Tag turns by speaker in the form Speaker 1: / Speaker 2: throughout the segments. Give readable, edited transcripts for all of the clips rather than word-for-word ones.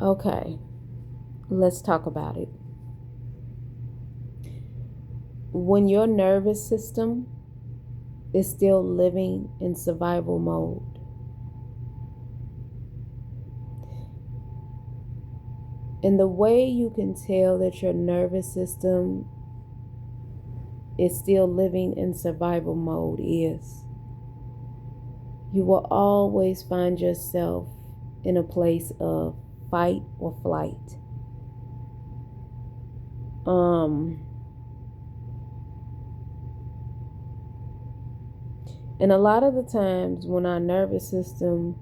Speaker 1: Okay, let's talk about it. When your nervous system is still living in survival mode, and the way you can tell that your nervous system is still living in survival mode is you will always find yourself in a place of fight or flight. And a lot of the times when our nervous system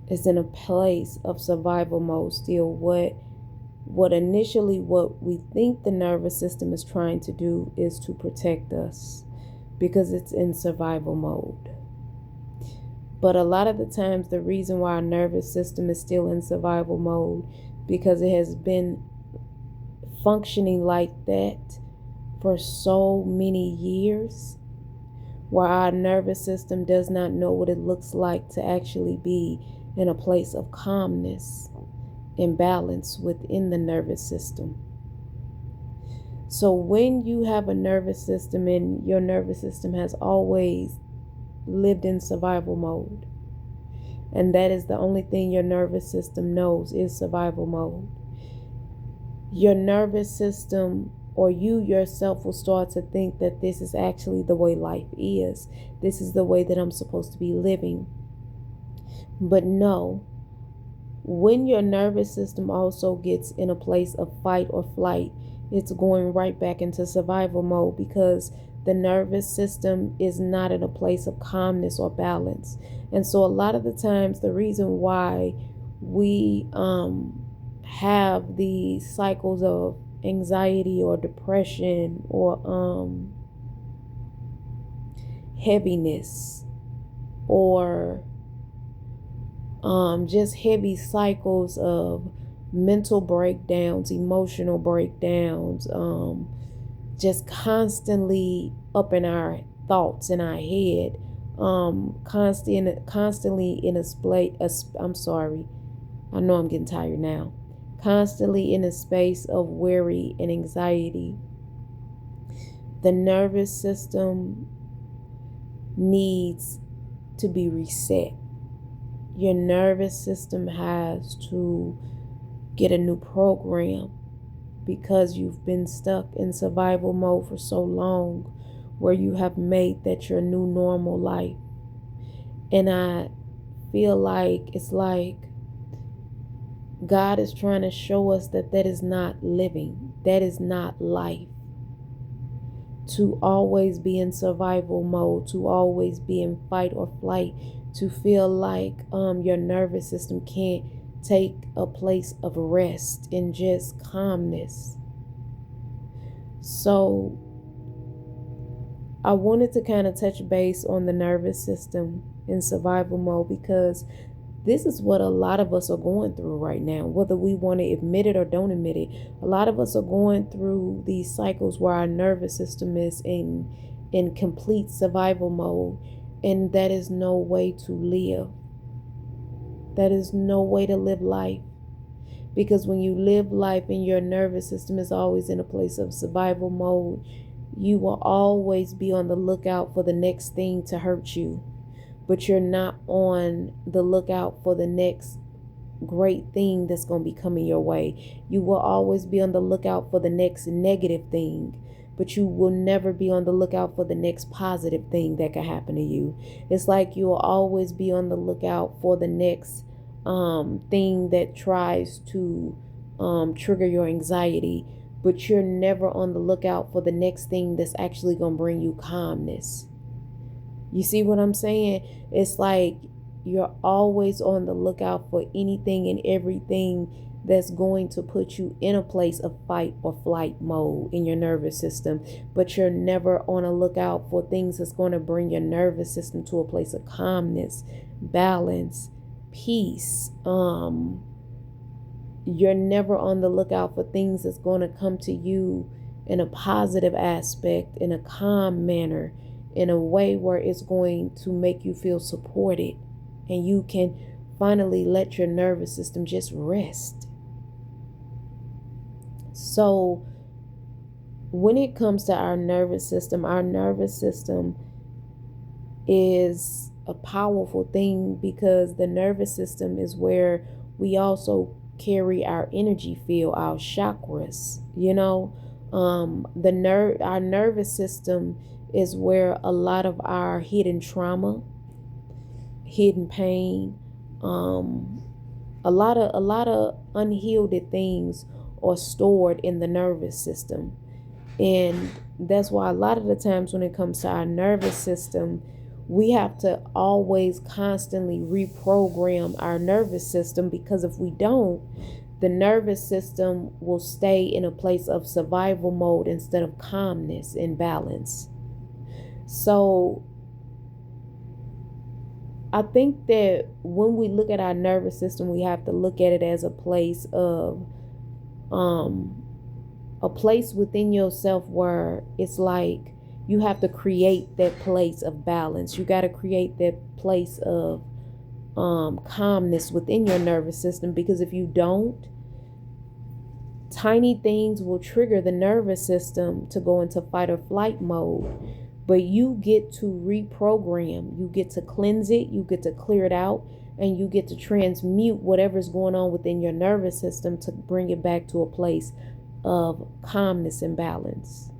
Speaker 1: is in a place of survival mode still, what we think the nervous system is trying to do is to protect us because it's in survival mode. But a lot of the times the reason why our nervous system is still in survival mode because it has been functioning like that for so many years, where our nervous system does not know what it looks like to actually be in a place of calmness and balance within the nervous system. So when you have a nervous system and your nervous system has always lived in survival mode, and that is the only thing your nervous system knows is survival mode, your nervous system or you yourself will start to think that this is actually the way life is. This is the way that I'm supposed to be living. But no, when your nervous system also gets in a place of fight or flight, it's going right back into survival mode because the nervous system is not in a place of calmness or balance. And so a lot of the times the reason why we have these cycles of anxiety or depression or heaviness or just heavy cycles of mental breakdowns, emotional breakdowns, just constantly up in our thoughts in our head, constantly in I'm sorry, I know I'm getting tired now. Constantly in a space of worry and anxiety. The nervous system needs to be reset. Your nervous system has to get a new program because you've been stuck in survival mode for so long, where you have made that your new normal life. And I feel like it's like God is trying to show us that that is not living. That is not life. To always be in survival mode, to always be in fight or flight, to feel like your nervous system can't take a place of rest and just calmness. So I wanted to kind of touch base on the nervous system in survival mode because this is what a lot of us are going through right now, whether we want to admit it or don't admit it. A lot of us are going through these cycles where our nervous system is in complete survival mode, and that is no way to live. That is no way to live life. Because when you live life and your nervous system is always in a place of survival mode, you will always be on the lookout for the next thing to hurt you. But you're not on the lookout for the next great thing that's going to be coming your way. You will always be on the lookout for the next negative thing, but you will never be on the lookout for the next positive thing that can happen to you. It's like you will always be on the lookout for the next thing that tries to trigger your anxiety, but you're never on the lookout for the next thing that's actually going to bring you calmness. You see what I'm saying? It's like you're always on the lookout for anything and everything that's going to put you in a place of fight or flight mode in your nervous system. But you're never on a lookout for things that's going to bring your nervous system to a place of calmness, balance, peace. You're never on the lookout for things that's going to come to you in a positive aspect, in a calm manner, in a way where it's going to make you feel supported and you can finally let your nervous system just rest. So when it comes to our nervous system is a powerful thing, because the nervous system is where we also carry our energy field, our chakras, our nervous system is where a lot of our hidden trauma, hidden pain, a lot of unhealed things are stored in the nervous system. And that's why a lot of the times when it comes to our nervous system, we have to always constantly reprogram our nervous system, because if we don't, the nervous system will stay in a place of survival mode instead of calmness and balance. So I think that when we look at our nervous system, we have to look at it as a place within yourself where it's like you have to create that place of balance. You got to create that place of calmness within your nervous system, because if you don't, tiny things will trigger the nervous system to go into fight or flight mode. But you get to reprogram, you get to cleanse it, you get to clear it out, and you get to transmute whatever's going on within your nervous system to bring it back to a place of calmness and balance.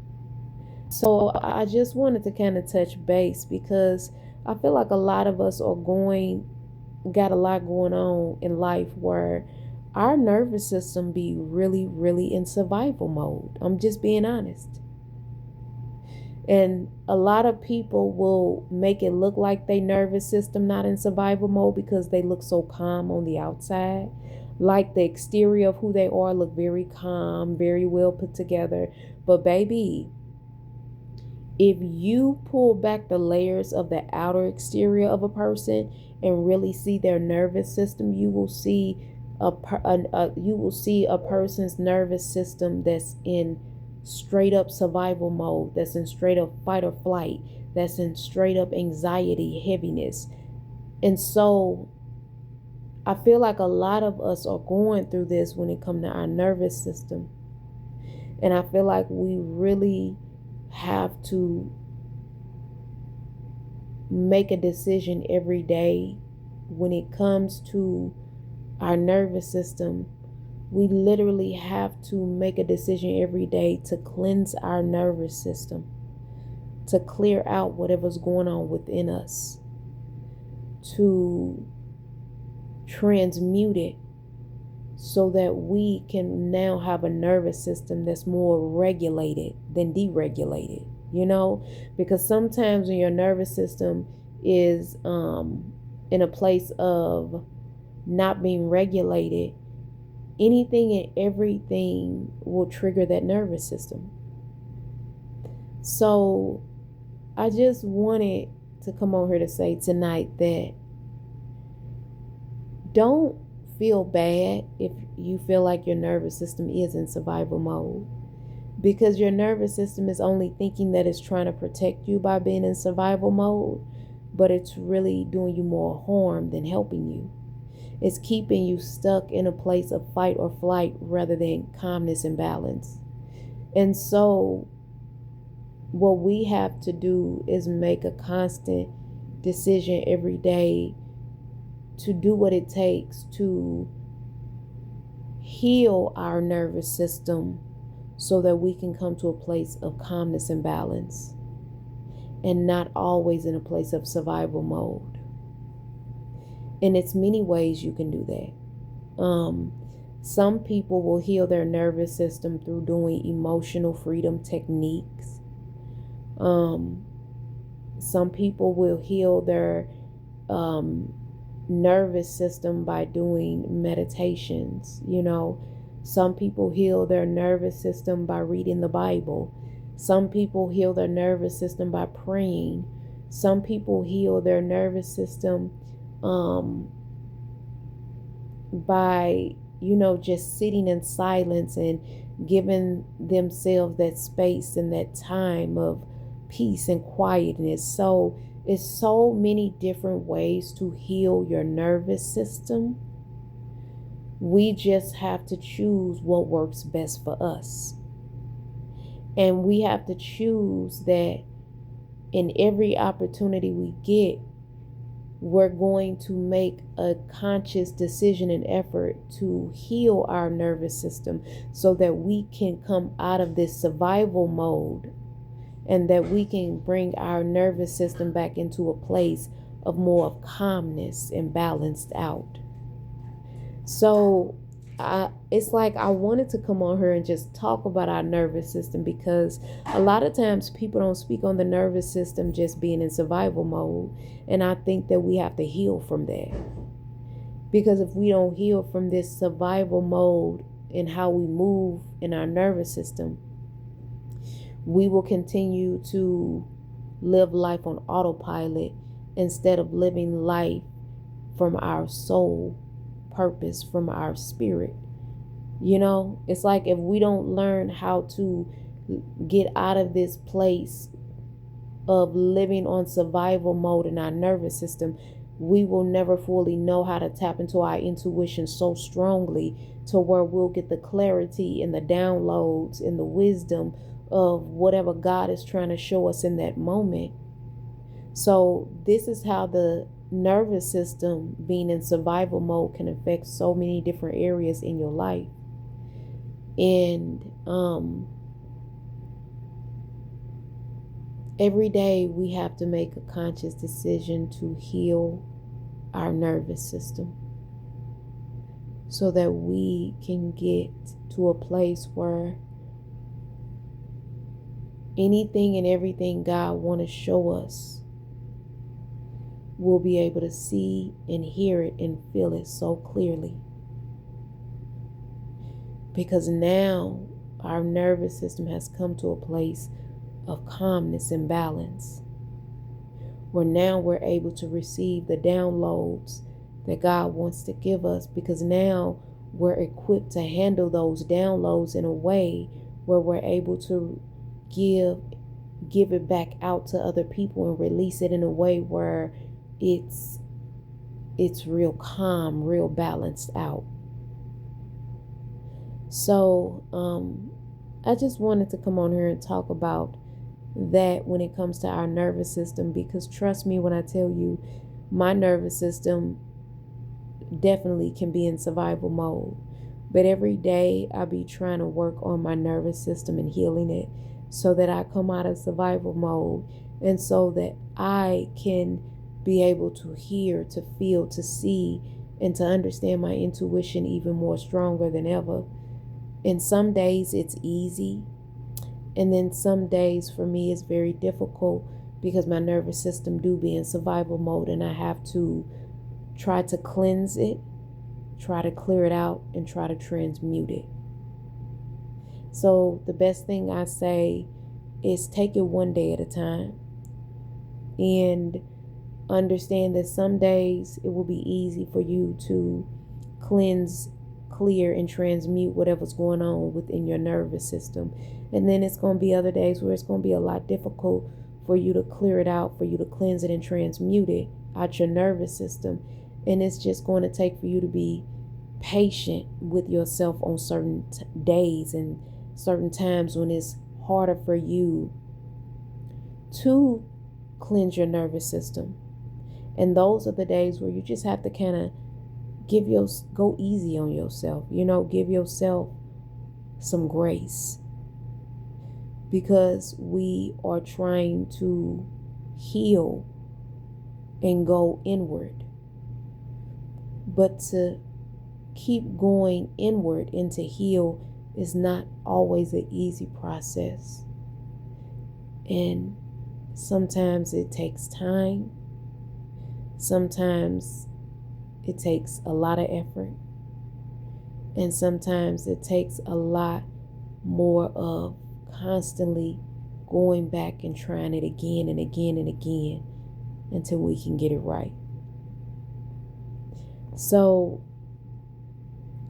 Speaker 1: So I just wanted to kind of touch base, because I feel like a lot of us got a lot going on in life where our nervous system be really, really in survival mode. I'm just being honest. And a lot of people will make it look like their nervous system not in survival mode because they look so calm on the outside. Like the exterior of who they are look very calm, very well put together. But baby, if you pull back the layers of the outer exterior of a person and really see their nervous system, you will see a person's nervous system that's in straight up survival mode, that's in straight up fight or flight, that's in straight up anxiety, heaviness. And so I feel like a lot of us are going through this when it comes to our nervous system. And I feel like we really have to make a decision every day when it comes to our nervous system. We literally have to make a decision every day to cleanse our nervous system, to clear out whatever's going on within us, to transmute it so that we can now have a nervous system that's more regulated than deregulated, because sometimes when your nervous system is in a place of not being regulated, anything and everything will trigger that nervous system. So I just wanted to come over here to say tonight that don't feel bad if you feel like your nervous system is in survival mode, because your nervous system is only thinking that it's trying to protect you by being in survival mode, but it's really doing you more harm than helping you. It's keeping you stuck in a place of fight or flight rather than calmness and balance. And so what we have to do is make a constant decision every day to do what it takes to heal our nervous system so that we can come to a place of calmness and balance and not always in a place of survival mode. And it's many ways you can do that. Some people will heal their nervous system through doing emotional freedom techniques. Some people will heal their nervous system by doing meditations. Some people heal their nervous system by reading the Bible. Some people heal their nervous system by praying. Some people heal their nervous system by just sitting in silence and giving themselves that space and that time of peace and quietness. So It's so many different ways to heal your nervous system. We just have to choose what works best for us. And we have to choose that in every opportunity we get, we're going to make a conscious decision and effort to heal our nervous system so that we can come out of this survival mode and that we can bring our nervous system back into a place of more of calmness and balanced out. So it's like I wanted to come on here and just talk about our nervous system, because a lot of times people don't speak on the nervous system just being in survival mode. And I think that we have to heal from that. Because if we don't heal from this survival mode and how we move in our nervous system, we will continue to live life on autopilot instead of living life from our soul purpose, from our spirit. It's like if we don't learn how to get out of this place of living on survival mode in our nervous system, we will never fully know how to tap into our intuition so strongly to where we'll get the clarity and the downloads and the wisdom of whatever God is trying to show us in that moment. So this is how the nervous system being in survival mode can affect so many different areas in your life. And every day we have to make a conscious decision to heal our nervous system so that we can get to a place where anything and everything God wants to show us, we'll be able to see and hear it and feel it so clearly. Because now our nervous system has come to a place of calmness and balance, where now we're able to receive the downloads that God wants to give us, because now we're equipped to handle those downloads in a way where we're able to give it back out to other people and release it in a way where it's real calm, real balanced out. So I just wanted to come on here and talk about that when it comes to our nervous system, because trust me when I tell you, my nervous system definitely can be in survival mode. But every day I be trying to work on my nervous system and healing it so that I come out of survival mode, and so that I can be able to hear, to feel, to see, and to understand my intuition even more stronger than ever. And some days it's easy, and then some days for me it's very difficult because my nervous system do be in survival mode, and I have to try to cleanse it, try to clear it out, and try to transmute it. So the best thing I say is take it one day at a time, and understand that some days it will be easy for you to cleanse, clear, and transmute whatever's going on within your nervous system. And then it's going to be other days where it's going to be a lot difficult for you to clear it out, for you to cleanse it and transmute it out your nervous system. And it's just going to take for you to be patient with yourself on certain days and certain times when it's harder for you to cleanse your nervous system. And those are the days where you just have to kind of go easy on yourself, give yourself some grace, because we are trying to heal and go inward. But to keep going inward and to heal is not always an easy process. And sometimes it takes time. Sometimes it takes a lot of effort. And sometimes it takes a lot more of constantly going back and trying it again and again and again until we can get it right. So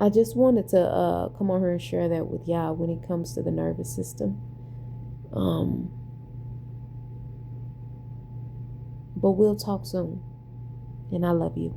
Speaker 1: I just wanted to come on here and share that with y'all when it comes to the nervous system. But we'll talk soon. And I love you.